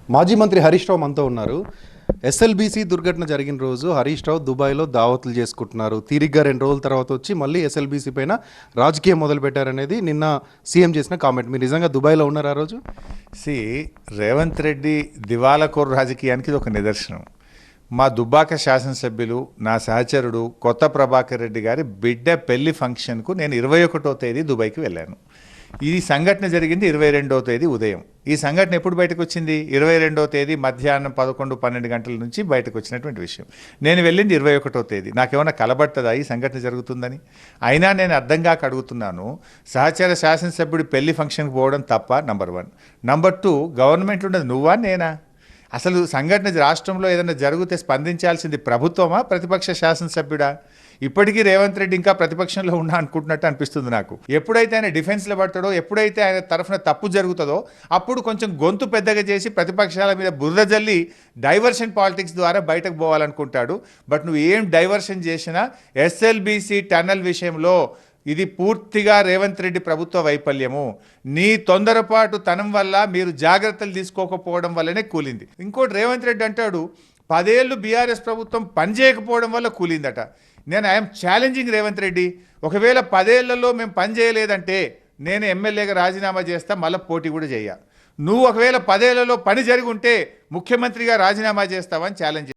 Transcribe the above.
మాజీ మంత్రి హరీష్ రావు మనతో ఉన్నారు. ఎస్ఎల్బీసీ దుర్ఘటన జరిగిన రోజు హరీష్ రావు దుబాయ్లో దావతులు చేసుకుంటున్నారు. తీరిగ్గా 2 రోజుల తర్వాత వచ్చి మళ్ళీ ఎస్ఎల్బీసీ పైన రాజకీయం మొదలుపెట్టారనేది నిన్న సీఎం చేసిన కామెంట్. మీరు నిజంగా దుబాయ్లో ఉన్నారు ఆ రోజు? సి రేవంత్ రెడ్డి దివాలాకోరు రాజకీయానికి ఇది ఒక నిదర్శనం. మా దుబ్బాక శాసనసభ్యులు నా సహచరుడు కొత్త ప్రభాకర్ రెడ్డి గారి బిడ్డ పెళ్లి ఫంక్షన్కు నేను 21వ తేదీ దుబాయ్కి వెళ్ళాను. ఈ సంఘటన జరిగింది 22వ తేదీ ఉదయం. ఈ సంఘటన ఎప్పుడు బయటకు వచ్చింది? 22వ తేదీ మధ్యాహ్నం 11-12 గంటల నుంచి బయటకు వచ్చినటువంటి విషయం. నేను వెళ్ళింది 21వ తేదీ. నాకేమైనా కలబడుతుందా ఈ సంఘటన జరుగుతుందని? అయినా నేను అర్థం కాక అడుగుతున్నాను. సహచర శాసనసభ్యుడు పెళ్లి ఫంక్షన్కి పోవడం తప్ప? నంబర్ 1. నంబర్ 2, గవర్నమెంట్ ఉండదు, నువ్వా నేనా? అసలు సంఘటన రాష్ట్రంలో ఏదైనా జరిగితే స్పందించాల్సింది ప్రభుత్వమా, ప్రతిపక్ష శాసనసభ్యుడా? ఇప్పటికీ రేవంత్ రెడ్డి ఇంకా ప్రతిపక్షంలో ఉన్నా అనుకుంటున్నట్టు అనిపిస్తుంది నాకు. ఎప్పుడైతే ఆయన డిఫెన్స్లో పడతాడో, ఎప్పుడైతే ఆయన తరఫున తప్పు జరుగుతుందో అప్పుడు కొంచెం గొంతు పెద్దగా చేసి ప్రతిపక్షాల మీద బురద జల్లి డైవర్షన్ పాలిటిక్స్ ద్వారా బయటకు పోవాలనుకుంటాడు. బట్ నువ్వు ఏం డైవర్షన్ చేసినా ఎస్ఎల్బీసీ టన్నల్ విషయంలో ఇది పూర్తిగా రేవంత్ రెడ్డి ప్రభుత్వ వైఫల్యము. నీ తొందరపాటు తనం వల్ల, మీరు జాగ్రత్తలు తీసుకోకపోవడం వల్లనే కూలింది. ఇంకోటి రేవంత్ రెడ్డి అంటాడు 10 ఏళ్ళు బీఆర్ఎస్ ప్రభుత్వం పనిచేయకపోవడం వల్ల కూలిందట. నేను ఐఎమ్ ఛాలెంజింగ్ రేవంత్ రెడ్డి. ఒకవేళ 10 ఏళ్లలో మేము పని చేయలేదంటే నేను ఎమ్మెల్యేగా రాజీనామా చేస్తా, మళ్ళీ పోటీ కూడా చేయ. నువ్వు ఒకవేళ 10 ఏళ్లలో పని జరిగి ఉంటే ముఖ్యమంత్రిగా రాజీనామా చేస్తావని ఛాలెంజ్